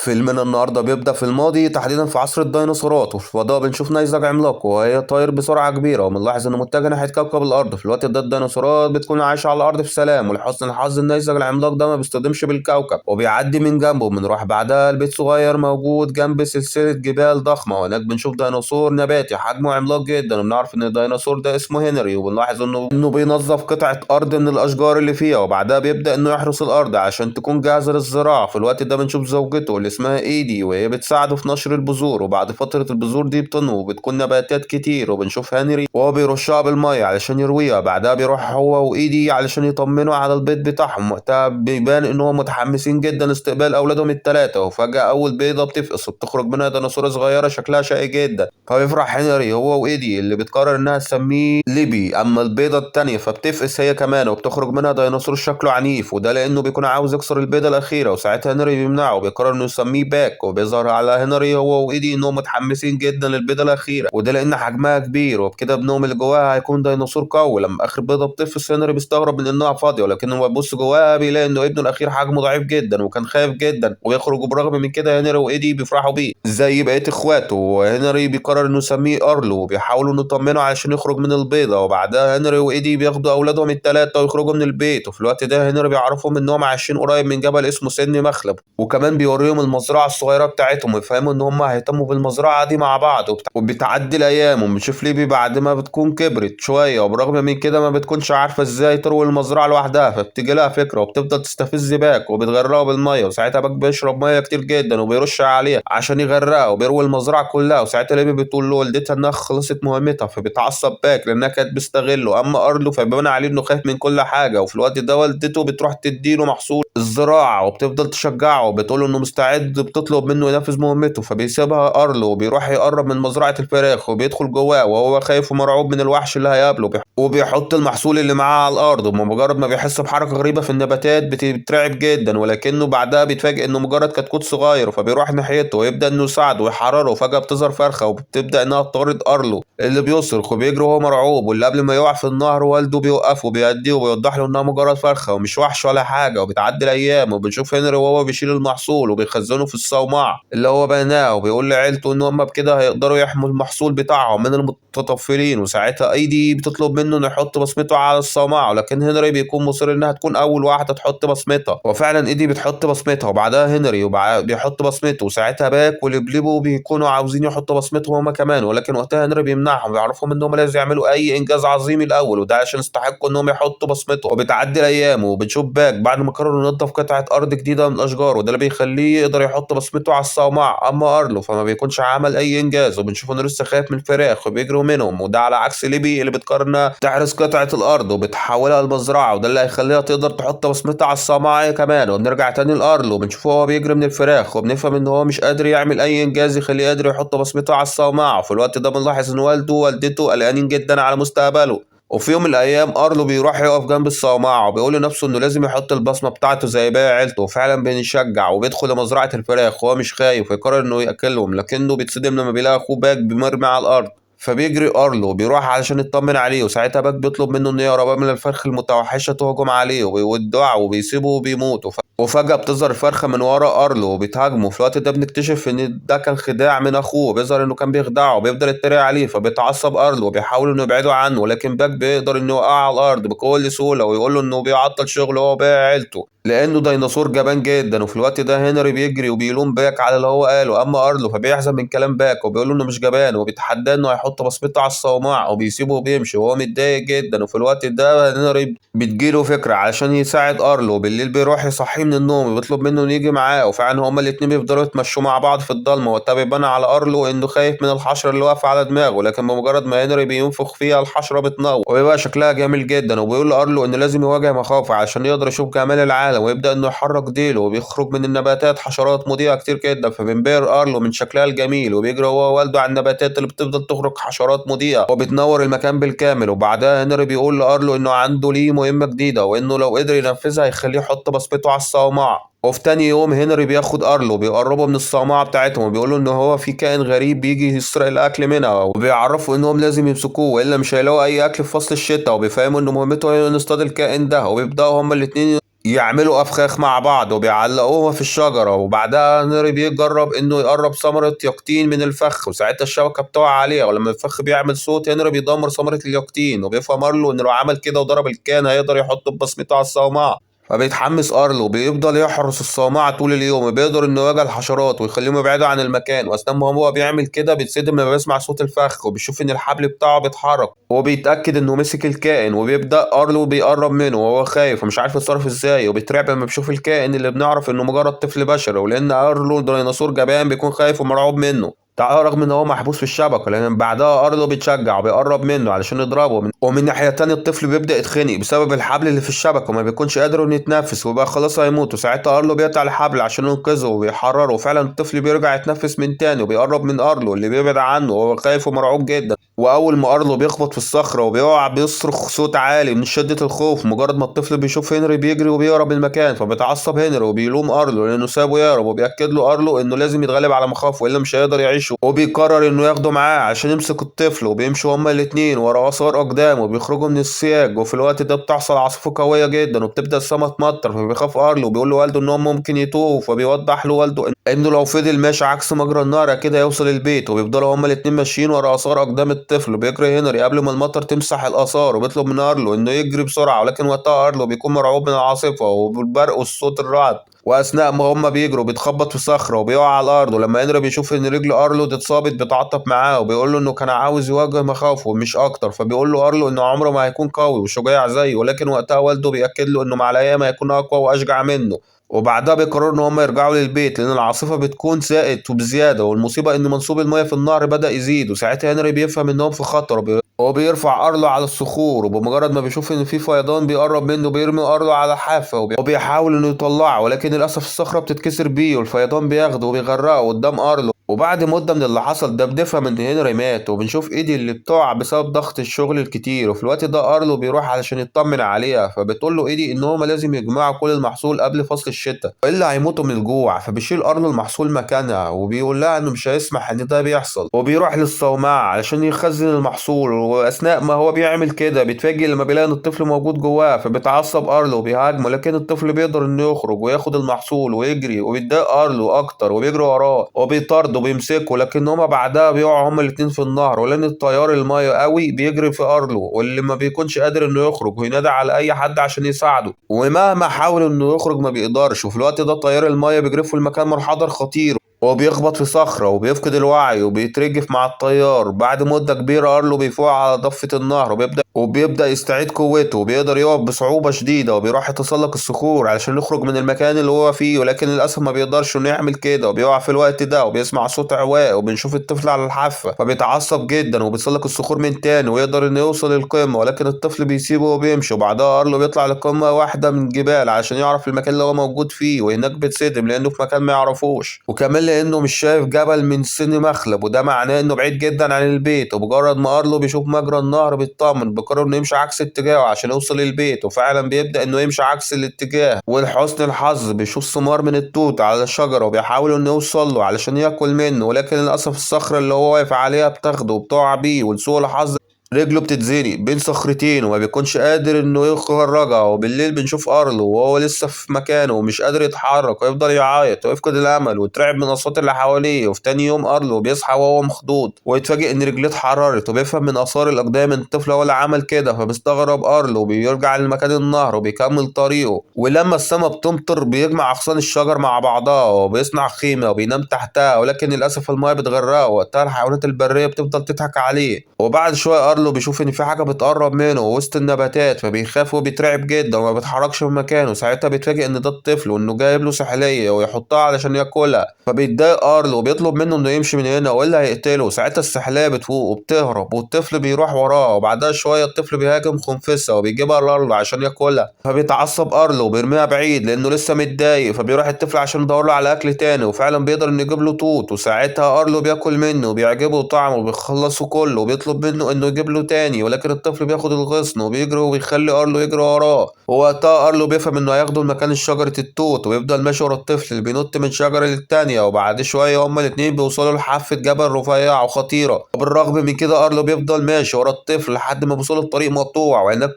فيلمنا النهارده بيبدأ في الماضي، تحديدا في عصر الديناصورات، وفي الفضاء بنشوف نيزك عملاق وهي طاير بسرعة كبيرة، وبنلاحظ إنه متجه ناحية كوكب الأرض. في الوقت ده الديناصورات بتكون عايشة على الأرض في سلام، ولحسن الحظ النيزك العملاق ده ما بيصطدمش بالكوكب وبيعدي من جنبه. بنروح بعدها لبيت صغير موجود جنب سلسلة جبال ضخمة، وهناك بنشوف ديناصور نباتي حجمه عملاق جدا، وبنعرف إن الديناصور ده اسمه هنري، وبنلاحظ إنه بينظف قطعة أرض من الأشجار اللي فيها، وبعدها بيبدأ إنه يحرس الأرض عشان تكون جاهزة للزراعة. في الوقت ده بنشوف زوجته اللي اسمها ايدي، وهي بتساعده في نشر البذور، وبعد فترة البذور دي بتنمو وبتكون نباتات كتير. وبنشوف هنري وهو بيرشها بالمية علشان يرويها. بعدها بيروح هو وايدي علشان يطمنوا على البيض بتاعهم. وقتها بيبان انهم متحمسين جدا لاستقبال اولادهم التلاتة، وفجأة اول بيضة بتفقس وبتخرج منها ديناصورة صغيرة شكلها شقي جدا. فبيفرح هنري هو وايدي اللي بتقرر انها تسميه ليبي. اما البيضة التانية فبتفقس هي كمان، وبتخرج منها ديناصور شكله عنيف، وده لانه بيكون عاوز يكسر البيضة الاخيرة. وساعتها هنري بيمنعه وبيقرر انه يسميه باك. وبيظهر على هنري هو وايدي انهم متحمسين جدا للبيضة الاخيرة، وده لان حجمها كبير، وبكده ابنهم اللي جواها هيكون ديناصور قوي. لما اخر بيضة بتفقس هنري بيستغرب من انها فاضية، ولكنه لما بيبص جواها بيلاقي انه ابنه الاخير حجمه ضعيف جدا وكان خايف جدا وبيخرج. برغم من كده هنري وايدي بيفرحوا بيه زي بقية اخواته، وهنري بيقرر انه يسميه ارلو، وبيحاولوا نطمنه علشان يخرج من البيضة. وبعدها هنري وايدي بياخدوا اولادهم التلاتة ويخرجوا من البيت. وفي الوقت ده هنري بيعرفهم انهم عايشين قريب من جبل اسمه سن مخلب، وكمان بيوريهم المزرعة الصغيرة بتاعتهم ويفهموا ان هم هيهتموا بالمزرعة دي مع بعض. وبتعدي الايام وبنشوف ليبي بعد ما بتكون كبرت شوية، وبرغم من كده ما بتكونش عارفة ازاي تروي المزرعة لوحدها. فبتيجي لها فكرة وبتفضل تستفز باك وبتغرقه بالمية، وساعتها باك بيشرب مية كتير جدا وبيرش عليها عشان يغرقها وبيروي المزرعة كلها. وساعتها ليبي بتقول له والدتها انها خلصت مهمتها، فبيتعصب باك لانها كانت بتستغله. اما ارلو فبيبان عليه انه خايف من كل حاجة. وفي الوقت ده والدته بتروح تديله محصول الزراعة وبتفضل تشجعه وبتقول انه مستعد، بتطلب منه ينفذ مهمته. فبيسيبها ارلو وبيروح يقرب من مزرعة الفراخ وبيدخل جواه وهو خايف ومرعوب من الوحش اللي هيقابله. وبيحط المحصول اللي معاه على الارض، ومجرد ما بيحس بحركة غريبة في النباتات بيترعب جدا، ولكنه بعدها بيتفاجئ انه مجرد كتكوت صغير. فبيروح ناحيته ويبدأ انه يساعده ويحرره، وفجأة بتظهر فرخة وبتبدأ انها تطارد ارلو اللي بيصرخ وبيجري وهو مرعوب. واللي قبل ما يقع في النهر والده بيوقفه وبيهديه وبيوضح له انها مجرد فرخة ومش وحش ولا حاجة. وبتعدي الايام وبنشوف هنري وهو بيشيل المحصول وبيخزنه في الصومعة اللي هو بناه، وبيقول لعيلته ان هم بكده هيقدروا يحموا المحصول بتاعهم من المتطفلين. وساعتها ايدي بتطلب منه انه يحط بصمته على الصومعة، ولكن هنري بيكون مصر انها تكون اول واحدة تحط بصمتها. وفعلا ايدي بتحط بصمتها وبعدها هنري بيحط بصمته، وساعتها باك ولبلبو بيكونوا عاوزين يحطوا بصمتهم هما كمان، ولكن وقتها هنري بيمنعهم ويعرفهم انهم لازم يعملوا اي انجاز عظيم الاول، وده عشان يستحقوا انهم يحطوا بصمتهم. وبتعدي الايام وبنشوف باك بعد ما قرر ينظف قطعة ارض جديدة من الاشجار، وده اللي بيخليه يقدر يحط بصمته على الصومعة. اما ارلو فما بيكونش عمل اي انجاز، وبنشوف انه لسه خايف من الفراخ وبيجروا منهم، وده على عكس ليبي اللي بتقرر انها تحرس قطعة الارض وبتحولها لمزرعة، وده اللي هيخليها تقدر تحط بصمتها على الصومعة هي كمان. وبنرجع تاني لارلو وبنشوفه هو بيجري من الفراخ، وبنفهم ان هو مش قادر يعمل اي انجاز يخليه قادر يحط بصمته على الصومعة. وفي الوقت ده بنلاحظ ان والده ووالدته قلقانين جدا على مستقبله. وفي يوم من الايام ارلو بيروح يقف جنب الصومعة وبيقول لنفسه انه لازم يحط البصمة بتاعته زي باقي عيلته، وفعلا بينشجع وبيدخل لمزرعة الفراخ وهو مش خايف ويقرر انه ياكلهم، لكنه بيتصدم لما بيلاقي اخوه باك بيمرمي على الارض. فبيجري ارلو بيروح علشان يطمن عليه، وساعتها باك بيطلب منه انه يهرب من الفرخ المتوحشه تهجم عليه وبيودعه وبيسيبه وبيموت. وفجاه بتظهر الفرخه من ورا ارلو وبتهاجمه. في الوقت ده بنكتشف ان ده كان خداع من اخوه، بيظهر انه كان بيخدعه وبيفضل يتريق عليه. فبيتعصب ارلو وبيحاول انه يبعده عنه، ولكن باك بيقدر انه يوقعه على الارض بكل سهوله ويقول له انه بيعطل شغله هو وباقي عيلته لانه ديناصور جبان جدا. وفي الوقت ده هنري بيجري وبيلوم باك على اللي هو قاله، اما ارلو فبيحزن من كلام باك وبيقول له انه مش جبان وبيتحداه انه هيحط بصمته على الصومعة، وبيسيبه وبيمشي وهو متضايق جدا. وفي الوقت ده هنري بتجيله فكرة علشان يساعد ارلو. بالليل بيروح يصحيه من النوم وبيطلب منه انه يجي معاه، وفعلا هما الاتنين بيفضلوا يتمشوا مع بعض في الضلمة. وقتها بيبان على ارلو انه خايف من الحشرة اللي واقفة على دماغه، لكن بمجرد ما هنري بينفخ فيها الحشرة بتنور وبيبقى شكلها جميل جدا. وبيقول لارلو انه لازم يواجه مخاوفه علشان يقدر يشوف جمال العالم، ويبدأ انه يحرك ديله وبيخرج من النباتات حشرات مضيئة كتير جدا. فبينبهر ارلو من شكلها الجميل وبيجري هو ووالده على النباتات اللي بتفضل تخرج حشرات مضيئة وبتنور المكان بالكامل. وبعدها هنري بيقول لارلو انه عنده ليه مهمة جديدة، وانه لو قدر ينفذها هيخليه يحط بصمته على الصومعة. وفي تاني يوم هنري بياخد ارلو بيقربه من الصومعة بتاعتهم وبيقولوا ان هو في كائن غريب بيجي يسرق الاكل منها، وبيعرفوا انهم لازم يمسكوه والا مش هيلاقوا اي اكل في فصل الشتاء. وبيفهموا ان مهمته هي ان يصطاد الكائن ده، وبيبداوا هما الاتنين يعملوا افخاخ مع بعض وبيعلقوها في الشجرة، وبعدها هنري بيجرب انه يقرب ثمرة يقطين من الفخ، وساعتها الشبكة بتقع عليها، ولما الفخ بيعمل صوت هنري بيدمر ثمرة اليقطين، وبيفهم ارلو ان لو عمل كده وضرب الكان هيقدر يحط بصمته على الصومعة. فبيتحمس ارلو وبيفضل يحرس الصومعة طول اليوم، وبيقدر انه يواجه الحشرات ويخليهم يبعدوا عن المكان، واثناء ما هو بيعمل كده بيتصدم لما بيسمع صوت الفخ وبيشوف ان الحبل بتاعه بيتحرك، وهو بيتأكد انه مسك الكائن، وبيبدأ ارلو بيقرب منه وهو خايف ومش عارف يتصرف ازاي، وبيترعب لما بيشوف الكائن اللي بنعرف انه مجرد طفل بشري، ولان ارلو ديناصور جبان بيكون خايف ومرعوب منه. رغم ان هو محبوس في الشبكه، لان بعدها ارلو بيتشجع وبيقرب منه علشان يضربه ومن ناحيه تانية الطفل بيبدا يتخنق بسبب الحبل اللي في الشبكه وما بيكونش قادر انه يتنفس، وبقى خلاص هيموت، وساعتها ارلو بيقطع الحبل عشان ينقذه وبيحرره، وفعلا الطفل بيرجع يتنفس من تاني وبيقرب من ارلو اللي بيبعد عنه وهو خايف ومرعوب جدا. واول ما ارلو بيخبط في الصخره وبيقع بيصرخ صوت عالي من شده الخوف، مجرد ما الطفل بيشوف هنري بيجري وبيهرب من المكان، فبيتعصب هنري وبيلوم ارلو لانه سابه يهرب، وبياكد له ارلو انه لازم يتغلب على مخاوفه والا مش هيقدر يعيش، وبيقرر انه ياخده معاه عشان يمسك الطفل، وبيمشوا هما الاتنين ورا اثار اقدام وبيخرجوا من السياج. وفي الوقت ده بتحصل عاصفه قويه جدا وبتبدا السما تمطر، فبيخاف ارلو وبيقول له والده انهم ممكن يتوهوا، فبيوضح له والده انه لو فضل ماشي عكس مجرى النهر كده هيوصل البيت، وبيفضلوا هما الاتنين ماشيين ورا اثار اقدام الطفل. بيجري هنري قبل ما المطر تمسح الاثار وبيطلب من ارلو انه يجري بسرعه، ولكن وقتها ارلو بيكون مرعوب من العاصفه وبالبرق والصوت الرعد، واثناء ما هما بيجروا بيتخبط في صخره وبيقع على الارض، ولما هنري بيشوف ان رجل ارلو دي اتصابت بيتعاطف معاه وبيقول له انه كان عاوز يواجه مخاوفه مش اكتر، فبيقول له ارلو انه عمره ما هيكون قوي وشجاع زيه، ولكن وقتها والده بياكد له انه مع الايام هيكون اقوى واشجع منه. وبعدها بيقرروا ان هم يرجعوا للبيت لان العاصفه بتكون زائد وبزياده، والمصيبه ان منسوب المياه في النهر بدا يزيد، وساعتها هنري بيفهم انهم في خطر هو بيرفع ارلو على الصخور، وبمجرد ما بيشوف ان في فيضان بيقرب منه بيرمي ارلو على حافه وبيحاول انه يطلعه، ولكن للاسف الصخره بتتكسر بيه والفيضان بياخده وبيغرقه قدام ارلو. وبعد مده من اللي حصل ده بنفهم ان هنري مات، وبنشوف ايدي اللي بتقع بسبب ضغط الشغل الكتير، وفي الوقت ده ارلو بيروح علشان يطمن عليها، فبتقول له ايدي ان هما لازم يجمعوا كل المحصول قبل فصل الشتاء والا هيموتوا من الجوع، فبيشيل ارلو المحصول مكانها وبيقول لها انه مش هيسمح ان ده بيحصل، وبيروح للصومعه علشان يخزن المحصول، واثناء ما هو بيعمل كده بيتفاجئ لما بيلاقي ان الطفل موجود جواه، فبيتعصب ارلو وبيهاجمه، لكن الطفل بيقدر انه يخرج وياخد المحصول ويجري، وبيتضايق ارلو اكتر وبيجري وراه وبيطارده وبيمسكه، لكن هما بعدها بيقعوا هما الاتنين في النهر، ولان التيار المايه قوي بيجري في ارلو واللي ما بيكونش قادر انه يخرج وينادى على اي حد عشان يساعده، ومهما حاول انه يخرج ما بيقدرش. وفي الوقت ده تيار المايه بيجرفه المكان منحدر خطير، هو بيخبط في صخرة وبيفقد الوعي وبيترجف مع التيار. بعد مدة كبيرة أرلو بيفوق على ضفة النهر وبيبدأ يستعيد قوته وبيقدر يقف بصعوبة شديدة، وبيروح يتسلق الصخور علشان يخرج من المكان اللي هو فيه، ولكن للأسف ما بيقدرش إنه يعمل كده وبيقع في الوقت ده، وبيسمع صوت عواء وبنشوف الطفل على الحافة، فبيتعصب جدا وبيتسلق الصخور من تاني ويقدر إنه يوصل للقمة، ولكن الطفل بيسيبه وبيمشي. وبعدها أرلو بيطلع لقمة واحدة من الجبال علشان يعرف المكان اللي هو موجود فيه، وهناك بيتصدم لأنه في مكان ما يعرفوش، وكمان لأنه مش شايف جبل من سن مخلب، وده معناه انه بعيد جدا عن البيت. وبمجرد ما ارلو بيشوف مجرى النهر بيطمن بيقرر انه يمشي عكس اتجاهه عشان يوصل للبيت، وفعلا بيبدأ انه يمشي عكس الاتجاه، ولحسن الحظ بيشوف ثمار من التوت على الشجرة وبيحاول انه يوصل له علشان ياكل منه، ولكن للأسف الصخرة اللي هو واقف عليها بتاخده وبتقع بيه، ولسوء الحظ رجله بتتزنق بين صخرتين وما بيكونش قادر انه يخرجها. وبالليل بنشوف ارلو وهو لسه في مكانه ومش قادر يتحرك ويفضل يعيط ويفقد الامل ويترعب من الاصوات اللي حواليه. وفي تاني يوم ارلو بيصحى وهو مخضوض ويتفاجئ ان رجليه اتحررت، وبيفهم من اثار الاقدام ان الطفل هو اللي عمل كده، فبيستغرب ارلو وبيرجع لمكان النهر وبيكمل طريقه. ولما السما بتمطر بيجمع اغصان الشجر مع بعضها وبيصنع خيمه وبينام تحتها، ولكن للاسف المايه بتغرقه، وقتها الحيوانات البريه بتفضل تضحك عليه. وبعد شويه ارلو بيشوف ان في حاجه بتقرب منه وسط النباتات، فبيخاف وبيترعب جدا وما بيتحركش من مكانه. ساعتها بيتفاجئ ان ده الطفل وانه جايب له سحليه ويحطها علشان ياكلها، فبيتضايق ارلو وبيطلب منه انه يمشي من هنا والا هيقتله. ساعتها السحليه بتفوق وبتهرب والطفل بيروح وراها، وبعدها شويه الطفل بيهاجم خنفسه وبيجيبها لارلو عشان ياكلها، فبيتعصب ارلو وبيرميها بعيد لانه لسه متضايق، فبيروح الطفل عشان يدور له على اكل تاني، وفعلا بيقدر انه يجيب له توت، وساعتها ارلو بياكل منه وبيعجبه طعمه وبيخلصه كله وبيطلب منه انه يجيب له تاني، ولكن الطفل بياخد الغصن وبيجري وبيخلي ارلو يجري وراه. ووقتها ارلو بيفهم انه هياخده لمكان شجرة التوت، ويفضل ماشي ورا الطفل اللي بينط من شجرة للتانية. وبعد شوية هما الاتنين بيوصلوا لحافة جبل رفيعة وخطيرة. وبالرغم من كده ارلو بيفضل ماشي ورا الطفل لحد ما بيوصلوا الطريق مقطوع. وهناك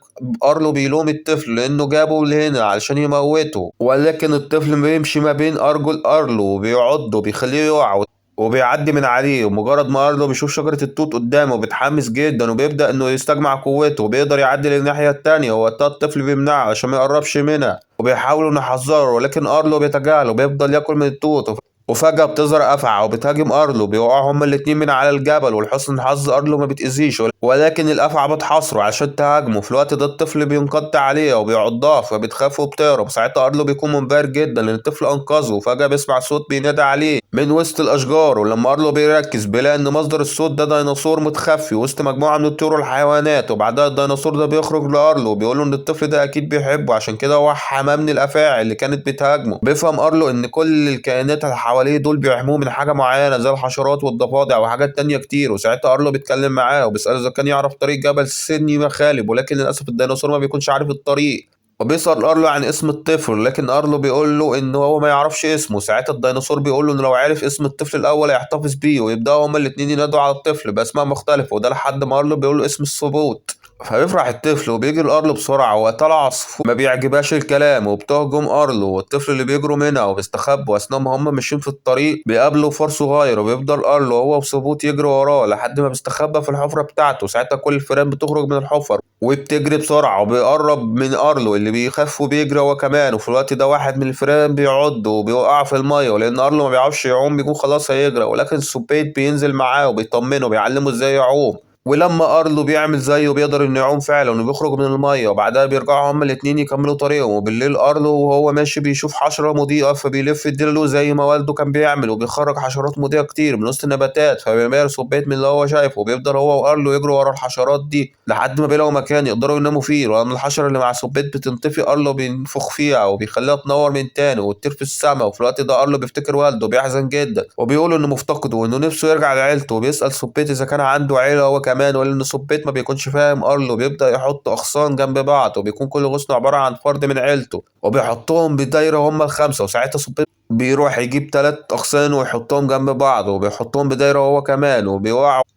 ارلو بيلوم الطفل لانه جابه لهنا علشان يموته، ولكن الطفل بيمشي ما بين ارجل ارلو وبيعضه وبيخليه يقع وبيعدي من عليه. ومجرد ما ارلو بيشوف شجرة التوت قدامه بيتحمس جدا وبيبدأ انه يستجمع قوته وبيقدر يعدي للناحية التانية. ووقتها الطفل بيمنعه عشان ما يقربش منها وبيحاولوا انه يحذره، ولكن ارلو بيتجاهله وبيفضل ياكل من التوت. وفجأة بتظهر أفعى وبتهاجم أرلو، بيوقعوا هما الاتنين من على الجبل. ولحسن الحظ أرلو ما بتأذيش، ولكن الأفعى بتحاصره عشان تهاجمه. في الوقت ده الطفل بينقض عليها وبيعضها فبتخاف وبتهرب. ساعتها أرلو بيكون منبهر جدا لأن الطفل أنقذه، وفجأة بيسمع صوت بينادي عليه من وسط الأشجار. ولما أرلو بيركز بيلاقي إن مصدر الصوت ده ديناصور متخفي وسط مجموعة من الطيور والحيوانات. وبعدها الديناصور ده بيخرج لأرلو وبيقوله إن الطفل ده أكيد بيحبه، عشان كده هو حماه من الأفاعي اللي كانت بتهاجمه. بيفهم أرلو إن كل الكائنات اللي حواليه دول بيحموه من حاجة معينة زي الحشرات والضفادع وحاجات تانية كتير. وساعتها أرلو بيتكلم معاه وبيسأله إذا كان يعرف طريق جبل سيدني مخالب، ولكن للأسف الديناصور ما بيكونش عارف الطريق. وبيسأل أرلو عن اسم الطفل، لكن أرلو بيقول له إن هو ما يعرفش اسمه. ساعتها الديناصور بيقول له إن لو عرف اسم الطفل الأول هيحتفظ بيه، ويبدأوا هما الاتنين ينادوا على الطفل بأسماء مختلفة، وده لحد ما أرلو بيقول له اسم الصبوت. فبيفرح الطفل وبيجي لأرلو بسرعة. وقتها العصفور ما بيعجبهاش الكلام وبتهجم أرلو، والطفل اللي بيجروا منها وبيستخبوا أثناء ما هم ماشيين في الطريق بيقابلوا فار صغير، وبيفضل أرلو هو وصبوت يجري وراه لحد ما بيستخبى في الحفرة بتاعته. ساعتها كل الفئران بتخرج من الحفر وبتجري بسرعة وبيقرب من أرلو اللي بيخاف وبيجري هو كمان. وفي الوقت ده واحد من الفئران بيعضه وبيوقع في المية، ولأن أرلو ما بيعرفش يعوم بيكون خلاص هيغرق، ولكن السبيت بينزل معاه وبيطمنه وبيعلمه ازاي يعوم. ولما ارلو بيعمل زيه بيقدر انه يعوم فعلا وبيخرج من الميه. وبعدها بيرجعوا هما الاتنين يكملوا طريقهم. وبالليل ارلو وهو ماشي بيشوف حشره مضيئه فبيلف يديله زي ما والده كان بيعمل، وبيخرج حشرات مضيئه كتير من وسط النباتات. فبيمارس بيت من اللي هو شايفه، وبيفضل هو وارلو يجروا ورا الحشرات دي لحد ما بيلاقوا مكان يقدروا يناموا فيه. ولما الحشره اللي مع سبيت بتنطفي ارلو بينفخ فيها وبيخليها تنور من تاني وتطير في السماء. وفي الوقت ده ارلو بيفتكر والده بيحزن جدا وبيقول انه مفتقده وانه نفسه يرجع لعيلته. وبيسأل سبيت اذا كان عنده عيله هو كمان، ولا ان سبيت ما بيكونش فاهم أرلو. بيبدأ يحط أغصان جنب بعض وبيكون كل غصن عبارة عن فرد من عيلته وبيحطهم بدايرة هما الخمسة. وساعتها سبيت بيروح يجيب 3 أغصان ويحطهم جنب بعض وبيحطهم بدايرة هو كمان،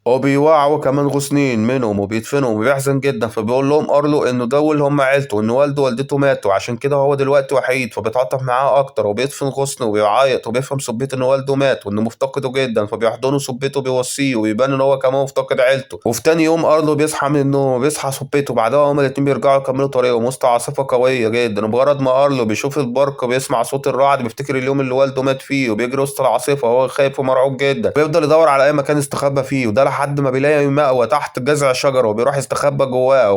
وبيوقعوا كمان غصنين منهم وبيدفنهم وبيحزن جدا. فبيقول لهم أرلو إنه دول هم عيلته وإن والده ووالدته ماتوا، عشان كده هو دلوقتي وحيد. فبيتعاطف معاه أكتر وبيدفن غصن وبيعيط. وبيفهم سبيت إن والده مات وإنه مفتقده جدا، فبيحضنه سبيت وبيوصيه وبيبان إن هو كمان مفتقد عيلته. وفي تاني يوم أرلو بيصحى من النوم، بيصحى سبيت، وبعدها هما الاتنين بيرجعوا يكملوا طريقهم وسط عاصفة قوية جدا. ومجرد ما أرلو بيشوف البرق بيسمع صوت الرعد بيفتكر اليوم اللي والده مات فيه وبيجري وسط العاصفة وهو خايف ومرعوب جدا. بيفضل يدور على أي مكان يستخبى فيه، وده لحد ما بيلاقي مأوى تحت جذع شجرة وبيروح يستخبى جواه.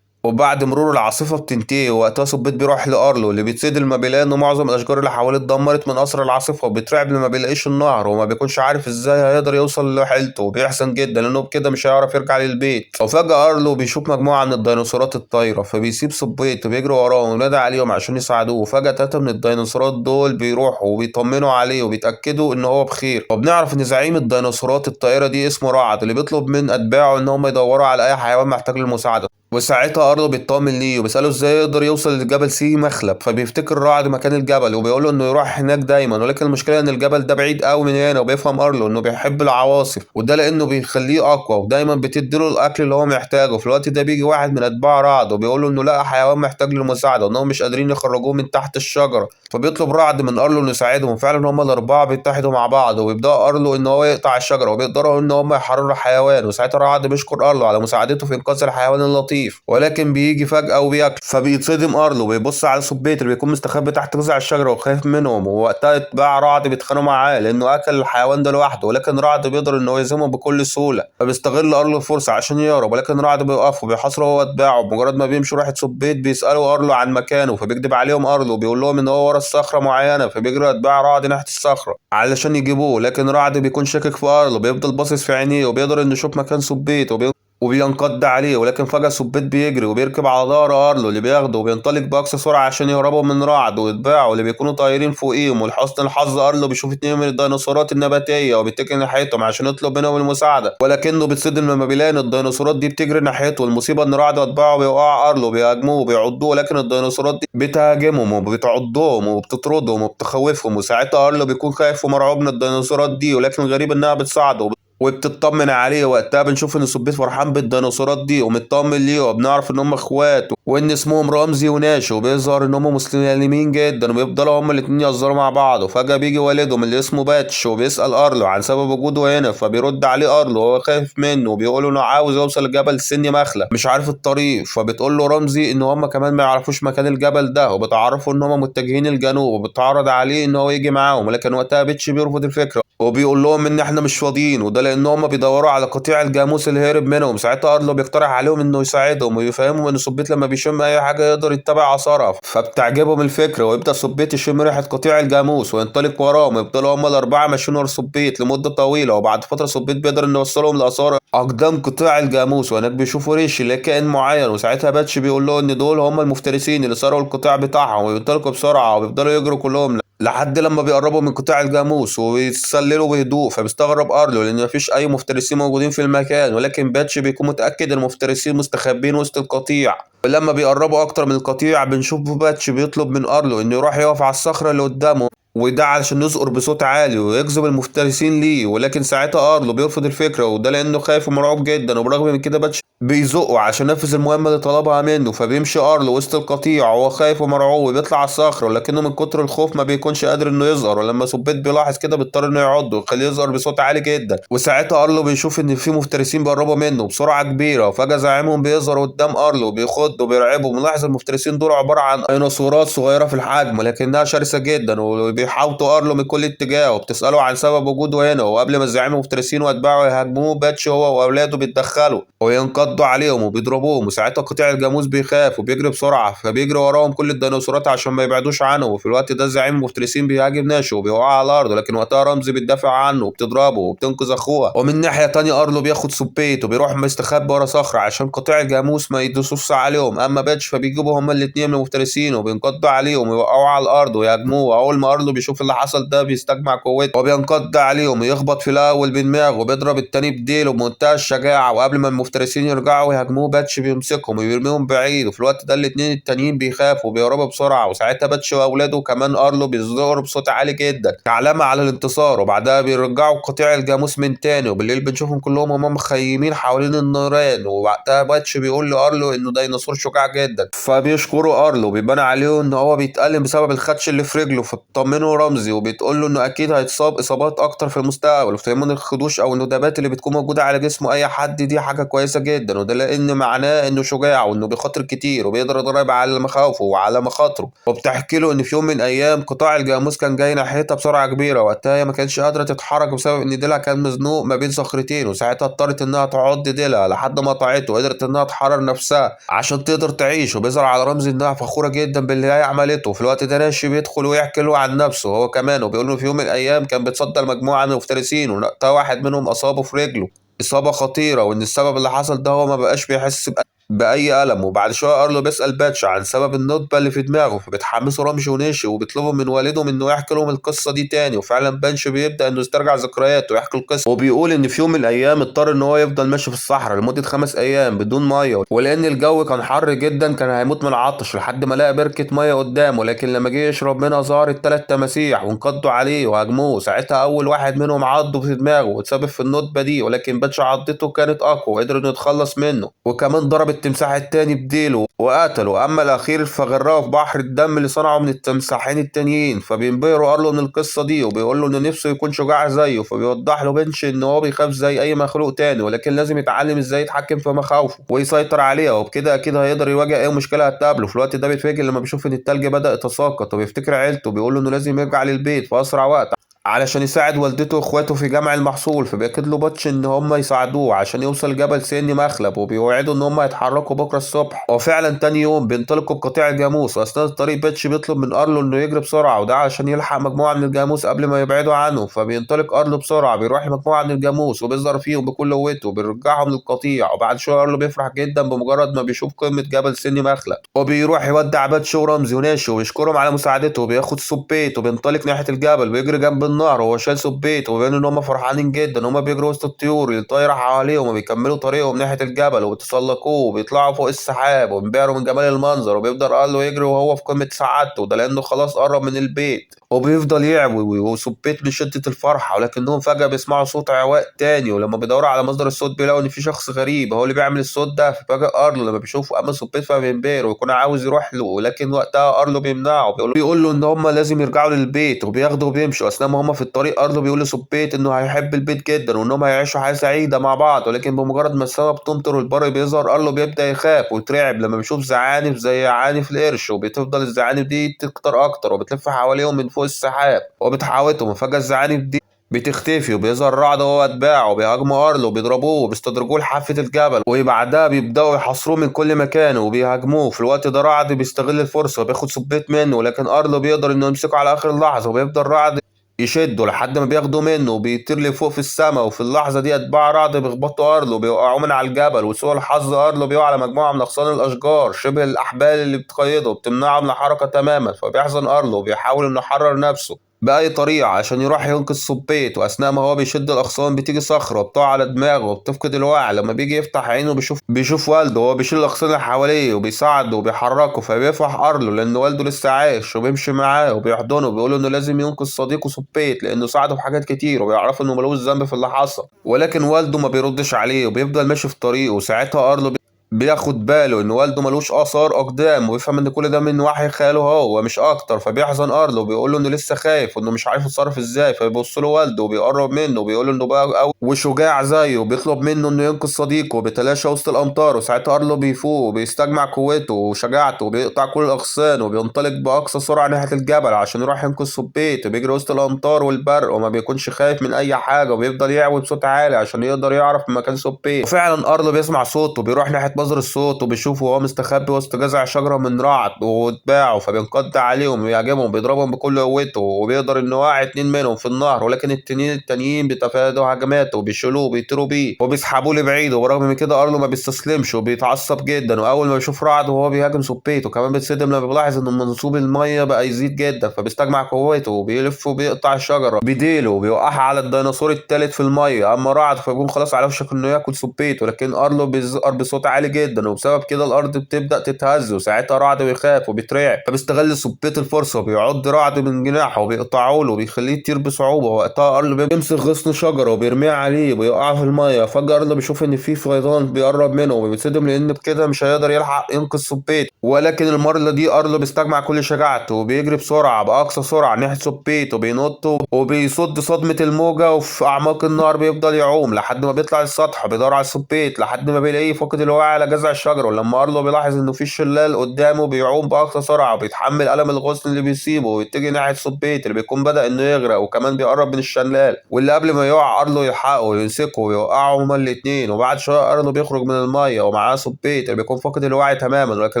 وبعد مرور العاصفة بتنتهي، وقتها سبيت بيروح لأرلو اللي بيتصدم لما بيلاقي إن معظم الأشجار اللي حواليه اتدمرت من أثر العاصفة، وبيترعب لما بيلاقيش النهر وما بيكونش عارف إزاي هيقدر يوصل لحيلته. وبيحزن جدا لأنه بكده مش هيعرف يرجع للبيت. وفجأة أرلو بيشوف مجموعة من الديناصورات الطايرة فبيسيب سبيت وبيجري وراهم وينادي عليهم عشان يساعدوه. وفجأة 3 من الديناصورات دول بيروحوا وبيطمنوا عليه وبيتأكدوا إن هو بخير. وبنعرف إن زعيم الديناصورات الطائرة دي اسمه رعد اللي بيطلب من أتباعه إن هم يدوروا على أي حيوان محتاج للمساعدة. وساعتها أرلو بيطمن ليه وبيسأله ازاي يقدر يوصل لجبل سي مخلب. فبيفتكر رعد مكان الجبل وبيقوله انه يروح هناك دايما، ولكن المشكلة ان الجبل ده بعيد قوي من هنا. وبيفهم أرلو انه بيحب العواصف، وده لانه بيخليه اقوى ودايما بتديله الاكل اللي هو محتاجه. في الوقت ده بيجي واحد من اتباع رعد وبيقوله انه لقى حيوان محتاج للمساعدة وانهم مش قادرين يخرجوه من تحت الشجرة. فبيطلب رعد من أرلو انه يساعدهم، وفعلا هما الاربعة بيتحدوا مع بعض وبيبدأ أرلو ان هو يقطع الشجرة وبيقدروا ان هما يحرروا الحيوان. وساعتها رعد بيشكر أرلو على مساعدته في انقاذ الحيوان اللطيف، ولكن بيجي فجأة وبياكل. فبيتصدم أرلو وبيبص على سبيت اللي بيكون مستخبي تحت جذع الشجرة وخايف منهم. ووقتها اتباع رعد بيتخانقوا معاه لأنه أكل الحيوان ده لوحده، ولكن رعد بيقدر إنه يهزمهم بكل سهولة. فبيستغل أرلو الفرصة عشان يهرب، ولكن رعد بيوقف وبيحاصره هو واتباعه. بمجرد ما بيمشوا راحة سبيت بيسألوا أرلو عن مكانه، فبيكذب عليهم أرلو بيقول لهم إن هو ورا الصخرة معينة. فبيجري أتباع رعد ناحية الصخرة علشان يجيبوه، لكن رعد بيكون شاكك في أرلو. بيفضل باصص في عينيه وبيقدر إنه يشوف مكان سبيت وبينقض عليه، ولكن فجأة سبيت بيجري وبيركب على ظهر أرلو اللي بياخده وبينطلق بأقصى سرعة عشان يهربوا من رعد ويتباعوا اللي بيكونوا طايرين فوقيهم. ولحسن الحظ أرلو بيشوف اتنين من الديناصورات النباتية وبيتجه ناحيتهم عشان يطلب منهم المساعدة، ولكنه بيتصدم لما بيلاقي إن الديناصورات دي بتجري ناحيته. المصيبة إن رعد وأتباعه بيوقعوا أرلو بيهاجموه وبيعضوه، لكن الديناصورات دي بتهاجمهم وبتعضهم وبتطردهم وبتخوفهم. وساعتها أرلو بيكون خايف ومرعوب من الديناصورات دي، ولكن الغريب إنها بتساعده وبتطمن عليه. وقتها بنشوف ان سبيت فرحان بالديناصورات دي ومطمن ليه، وبنعرف ان هم اخوات وان اسمهم رمزي وناشي، وبيظهر ان هم مسلمين جدا وبيفضلوا هم الاتنين يهزروا مع بعض. وفجأة بيجي والدهم اللي اسمه باتش وبيسأل ارلو عن سبب وجوده هنا، فبيرد عليه ارلو وهو خايف منه وبيقول انه عاوز يوصل لجبل سن مخلة مش عارف الطريق. فبتقول له رمزي ان هم كمان ما يعرفوش مكان الجبل ده، وبتعرفوا ان هم متجهين الجنوب، وبتعرض عليه ان هو يجي معاهم، ولكن وقتها باتش بيرفض الفكرة وبيقول لهم ان احنا مش فاضيين، وده لان هم بيدوروا على قطيع الجاموس اللي هرب منهم. ساعتها ارلو بيقترح عليهم انه يساعدهم ويفهمهم ان سبيت لما بيشم اي حاجه يقدر يتبع اثرها، فبتعجبهم الفكره ويبدا سبيت يشم ريحه قطيع الجاموس وينطلق وراهم. يفضلوا هم الاربعه ماشيين ورا سبيت لمده طويله، وبعد فتره سبيت بيقدر انه يوصلهم لاثار اقدام قطاع الجاموس، وهناك بيشوفوا ريش اللي هي كائن معين. وساعتها باتش بيقول له ان دول هم المفترسين اللي سرقوا القطاع بتاعهم، وينطلقوا بسرعه وبيفضلوا يجروا كلهم لحد لما بيقربوا من قطاع الجاموس وبيتسللوا بهدوء. فبيستغرب ارلو لان مفيش اي مفترسين موجودين في المكان، ولكن باتش بيكون متاكد ان المفترسين مستخبين وسط القطيع. ولما بيقربوا اكتر من القطيع بنشوف باتش بيطلب من ارلو انه يروح يقف على الصخره اللي قدامه، وده علشان يزقر بصوت عالي ويجذب المفترسين ليه. ولكن ساعتها ارلو بيرفض الفكره، وده لانه خايف ومرعوب جدا، وبرغم من كده باتش بيزقه عشان ينفذ المهمة اللي طلبها منه. فبيمشي أرلو وسط القطيع وهو خايف ومرعوب وبيطلع على الصخرة، ولكنه من كتر الخوف ما بيكونش قادر إنه يظهر. ولما سبيت بيلاحظ كده بيضطر إنه يعضه ويخليه يظهر بصوت عالي جدا. وساعتها أرلو بيشوف إن في مفترسين بيقربوا منه بسرعة كبيرة، وفجأة زعيمهم بيظهر قدام أرلو وبيخض وبيرعبه. ملاحظ المفترسين دول عبارة عن ديناصورات صغيرة في الحجم لكنها شرسة جدا، وبيحاوطوا أرلو من كل اتجاه وبتسأله عن سبب وجوده هنا. وقبل ما الزعيم المفترسين وأتباعه يهاجموه باتش هو وأولاده بيتدخلوا وينقضوا عليهم وبيضربوهم. وساعتها قطيع الجاموس بيخاف وبيجري بسرعة، فبيجري وراهم كل الديناصورات عشان ما يبعدوش عنه. وفي الوقت ده زعيم المفترسين بيهاجم ناشو وبيوقع على الأرض، لكن وقتها رمزي بتدافع عنه وبتضربه وبتنقذ أخوها. ومن ناحية تانية أرلو بياخد سبيت وبيروح مستخبي ورا صخرة عشان قطيع الجاموس ما يدوسوش عليهم. أما باتش فبيجيبوا هما الاتنين من المفترسين وبينقضوا عليهم ويوقعوا على الأرض ويهاجموه. أول ما أرلو بيشوف اللي حصل ده بيستجمع قوته وبينقض عليهم ويخبط في الأول بدماغه وبيضرب التاني بديله بمنتهى الشجاعة. وقبل ما المفترسين يرجعوا يهاجموه باتش بيمسكهم ويرميهم بعيد، وفي الوقت ده الاتنين التانيين بيخافوا وبيهربوا بسرعة. وساعتها باتش واولاده كمان ارلو بيصدروا بصوت عالي جدا كعلامة على الانتصار، وبعدها بيرجعوا قطيع الجاموس من تاني. وبالليل بنشوفهم كلهم هما مخيمين حوالين النيران، ووقتها باتش بيقول لارلو انه ديناصور شجاع جدا، فبيشكروا ارلو وبيبان عليه ان هو بيتألم بسبب الخدش اللي في رجله. فبتطمنه رمزي وبتقول له انه اكيد هيتصاب اصابات اكتر في المستقبل. وفهموا ان الخدوش او الندبات اللي بتكون موجودة على جسم اي حد دي حاجة كويسة جدا، وده لان معناه انه شجاع وانه بيخاطر كتير وبيقدر يضرب على مخاوفه وعلى مخاطره. وبتحكي له ان في يوم من الايام قطاع الجاموس كان جاي ناحيتها بسرعه كبيره، وقتها هي ما كانتش قادره تتحرك بسبب ان ديلها كان مزنوق ما بين صخرتين. وساعتها اضطرت انها تعض ديلها لحد ما قطعته وقدرت انها تحرر نفسها عشان تقدر تعيش. وبيظهر على رمزي انها فخوره جدا باللي هي عملته. في الوقت ده ناشي بيدخل ويحكي له عن نفسه هو كمان، وبيقول له في يوم من الايام كان بيتصدى لمجموعه من المفترسين، ووقتها واحد منهم اصابه في رجله إصابة خطيرة، وإن السبب اللي حصل ده هو ما بقاش بيحس بأي ألم. وبعد شوية أرلو بيسأل باتش عن سبب الندبة اللي في دماغه، فبيتحمسوا رمزي ونيشي وبيطلبوا من والدهم إنه يحكي لهم القصة دي تاني. وفعلا بانش بيبدأ إنه يسترجع ذكرياته ويحكي القصة، وبيقول إن في يوم من الأيام اضطر إن هو يفضل ماشي في الصحراء لمدة 5 أيام بدون مية، ولأن الجو كان حر جدا كان هيموت من العطش لحد ما لقى بركة مية قدامه. لكن لما جه يشرب منها ظهرت 3 تماسيح وانقضوا عليه وهاجموه. ساعتها أول واحد منهم عضه في دماغه واتسبب في الندبة دي، ولكن باتش عضته كانت أقوى وقدر إنه يتخلص منه، وكمان ضرب التمساح التاني بديله وقتله. اما الاخير فغرقه في بحر الدم اللي صنعه من التمساحين التانيين. فبينبهروا ارلو من القصه دي وبيقول له انه نفسه يكون شجاع زيه، فبيوضح له بنش ان هو بيخاف زي اي مخلوق تاني، ولكن لازم يتعلم ازاي يتحكم في مخاوفه ويسيطر عليها، وبكده اكيد هيقدر يواجه اي مشكله هتقابله. في الوقت ده بيتفاجئ لما بيشوف ان التلج بدأ يتساقط وبيفتكر عيلته، بيقول له انه لازم يرجع للبيت في اسرع وقت علشان يساعد والدته واخواته في جمع المحصول، فبيأكد له باتش ان هم يساعدوه عشان يوصل جبل سن مخلب، وبيوعدوا ان هم يتحركوا بكره الصبح. وفعلا تاني يوم بينطلقوا بقطيع الجاموس، واثناء الطريق باتش بيطلب من ارلو انه يجري بسرعه، وده علشان يلحق مجموعه من الجاموس قبل ما يبعدوا عنه. فبينطلق ارلو بسرعه، بيروح لمجموعه من الجاموس وبيظهر فيهم بكل قوته وبيرجعهم للقطيع. وبعد شويه ارلو بيفرح جدا بمجرد ما بيشوف قمه جبل سن مخلب، وبيروح يودع باتش ورمزي وناشي ويشكرهم على مساعدته، وبياخد سبيت وبينطلق ناحيه الجبل ويجري جنب النهر وهو شايل سبيت. وبيبان ان هم فرحانين جدا ان هم بيجروا وسط الطيور اللي طايره حواليهم، وبيكملوا طريقهم ناحيه الجبل وبيتسلقوه وبيطلعوا فوق السحاب وبينبهروا من جمال المنظر. وبيفضل ارلو يجري وهو في قمه سعادته، ده لانه خلاص قرب من البيت. وبيفضل يعوي وسبيت من شدة الفرحة، ولكنهم فجأة بيسمعوا صوت عواء تاني، ولما بيدوروا على مصدر الصوت بيلاقوا إن في شخص غريب هو اللي بيعمل الصوت ده. ففجأة أرلو لما بيشوفه أما سبيت فبينبهر ويكون عاوز يروح له، ولكن وقتها أرلو بيمنعه، بيقول له إن هما لازم يرجعوا للبيت، وبياخده وبيمشوا. أثناء ما هما في الطريق أرلو بيقول لسبيت إنه هيحب البيت جدا وإنهم هيعيشوا حياة سعيدة مع بعض. ولكن بمجرد ما السما بتمطر والبر بيظهر، أرلو بيبدأ يخاف ويترعب لما بيشوف زعانف زي عانف القرش، وبتفضل الزعانف دي تكتر أكتر وبتلف حواليهم من فوق السحاب وبتحاوطهم. وفجأة الزعانف دي بتختفي وبيظهر رعد هو أتباعه وبيهاجموا أرلو وبيضربوه وبيستدرجوه لحافة الجبل، وبعدها بيبدأوا يحاصروه من كل مكان وبيهاجموه. في الوقت ده رعد بيستغل الفرصة وبياخد سبيت منه، ولكن أرلو بيقدر إنه يمسكه على آخر لحظة، وبيفضل رعد يشده لحد ما بياخده منه وبيطير لفوق في السماء. وفي اللحظة دي أتباع رعد بيخبطوا أرلو بيوقعوه من على الجبل، وسوء الحظ أرلو بيقع على مجموعة من أغصان الأشجار شبه الأحبال اللي بتقيده وبتمنعه من الحركة تماما. فبيحزن أرلو وبيحاول إنه يحرر نفسه بأي طريقة عشان يروح ينقذ سبيت. وأثناء ما هو بيشد الأغصان بتيجي صخرة وبتقع على دماغه وبتفقد الوعي. لما بيجي يفتح عينه بيشوف والده وهو بيشيل الأغصان اللي حواليه وبيساعده وبيحركه، فبيفرح أرلو لأن والده لسه عايش وبيمشي معاه وبيحضنه وبيقول إنه لازم ينقذ صديقه سبيت لأنه ساعده في حاجات كتير، وبيعرف إنه ملوش ذنب في اللي حصل. ولكن والده ما بيردش عليه وبيفضل ماشي في طريقه. وساعتها أرلو بياخد باله ان والده ملوش اثار اقدام، ويفهم ان كل ده من وحي خياله هو مش اكتر. فبيحزن ارلو وبيقول له انه لسه خايف وانه مش عارف يتصرف ازاي. فبيبص له والده وبيقرب منه وبيقول له انه بقى قوي وشجاع زيه، وبيطلب منه انه ينقذ صديقه وبيتلاشى وسط الامطار. وساعتها ارلو بيفوق وبيستجمع قوته وشجاعته وبيقطع كل الاغصان وبينطلق باقصى سرعه ناحيه الجبل عشان يروح ينقذ سبيت. وبيجري وسط الامطار والبرق وما بيكونش خايف من اي حاجه، وبيفضل يعوي بصوت عالي عشان يقدر يعرف مكان سبيت. وفعلا ارلو بيسمع صوت وبيروح ناحيه مصدر الصوت وبيشوفه وهو مستخبي وسط جذع شجرة من رعد واتباعه. فبينقض عليهم ويهاجمهم بيضربهم بكل قوته، وبيقدر انه يوقع اتنين منهم في النهر. ولكن التانيين بيتفادوا هجماته وبيشيلوه وبيطيروا بيه وبيسحبوه لبعيد. ورغم من كده ارلو ما بيستسلمش وبيتعصب جدا، واول ما بيشوف رعد وهو بيهاجم سبيته كمان بيتصدم لما بيلاحظ ان منسوب الميه بقى يزيد جدا. فبيستجمع قوته وبيلف وبيقطع الشجرة بديله وبيوقعها على الديناصور التالت في الميه. اما رعد فبيكون خلاص على وشك انه ياكل سبيته، لكن ارلو بيزقر بصوت عالي جدا وبسبب كده الارض بتبدا تتهز. وساعتها رعد بيخاف وبيترعب، فبيستغل سبيت الفرصه وبيعض رعد من جناحه وبيقطعه له وبيخليه يطير بصعوبه. وقتها ارلو بيمسك غصن شجره وبيرميه عليه وبيوقعه في الميه. فجاه ارلو بيشوف ان في فيضان بيقرب منه وبيتصدم لان بكده مش هيقدر يلحق ينقذ سبيت. ولكن المره دي ارلو بيستجمع كل شجاعته وبيجري بسرعه باقصى سرعه ناحيه سبيت وبينط وبيصد صدمه الموجه. وفي اعماق النهر بيفضل يعوم لحد ما بيطلع السطح، بيدور على سبيت لحد ما بيلاقيه فاقد الوعي على جذع الشجره. ولما ارلو بيلاحظ انه في شلال قدامه بيعوم باقصى سرعه وبيتحمل الم الغصن اللي بيصيبه ويتجه ناحيه سبيت اللي بيكون بدا انه يغرق وكمان بيقرب من الشلال، واللي قبل ما يقع ارلو يلحقه ويمسكه ويوقعه هما الاتنين. وبعد شويه ارلو بيخرج من الميه ومعاه سبيت اللي بيكون فاقد الوعي تماما. ولكن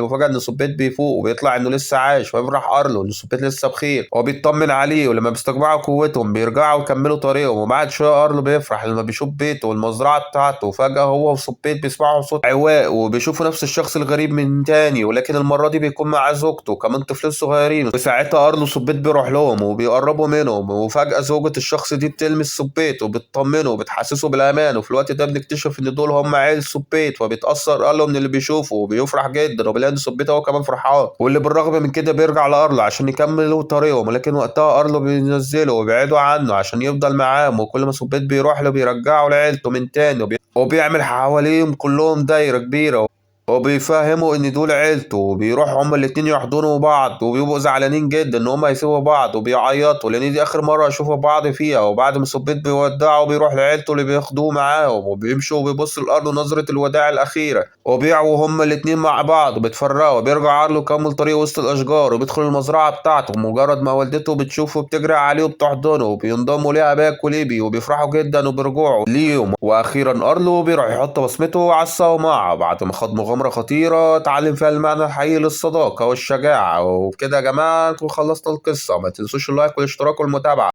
المفاجاه ان سبيت بيفوق وبيطلع انه لسه عايش، فيفرح ارلو ان سبيت لسه بخير وبيطمن عليه. ولما بيستجمعوا قوتهم بيرجعوا يكملوا طريقهم. وبعد شويه ارلو بيفرح لما بيشوف بيته والمزرعه بتاعته. وفجاه هو وسبيت بيسمعوا صوت عواء وبيشوفوا نفس الشخص الغريب من تاني، ولكن المره دي بيكون معاه زوجته وكمان طفلين صغيرين. وساعتها ارلو سبيت بيروح لهم وبيقربوا منهم. وفجاه زوجة الشخص دي بتلمس سبيت وبتطمنه وبتحسسه بالامان. وفي الوقت ده بنكتشف ان دول هم عيل سبيت، فبيتاثر ارلو من اللي بيشوفه وبيفرح جدا وبيلاقي ان سبيت هو كمان فرحان. واللي بالرغم من كده بيرجع لارلو عشان يكملوا طريقهم. ولكن وقتها ارلو بينزله وبيبعدوا عنه عشان يفضل معاهم، وكل ما سبيت بيروح له بيرجعه لعيلته من تاني وبيعمل حواليهم كلهم دايره كبيره وبيفهموا ان دول عيلته، وبيروحوا هما الاتنين يحضنوا بعض، وبيبقوا زعلانين جدا ان هما يسيبوا بعض، وبيعيطوا لان دي اخر مرة يشوفوا بعض فيها. وبعد ما صبيت بيودعوا بيروح لعيلته اللي بياخدوه معاهم، وبيمشوا وبيبصوا الارض نظرة الوداع الاخيرة، وبيعوا هما الاتنين مع بعض وبيتفرقوا. بيرجع عارلو يكمل طريق وسط الاشجار، وبيدخل المزرعة بتاعته. مجرد ما والدته بتشوفه بتجري عليه وبتحضنه، وبينضموا ليها باك وليبي، وبيفرحوا جدا وبيرجعوا ليهم. واخيرا ارلو بيروح يحط بصمته على الصومعة بعد ما خد مغامرة خطيرة اتعلم فيها المعنى الحقيقي للصداقة والشجاعة. وبكده يا جماعة نكون خلصنا القصة. ما تنسوش اللايك والاشتراك والمتابعة.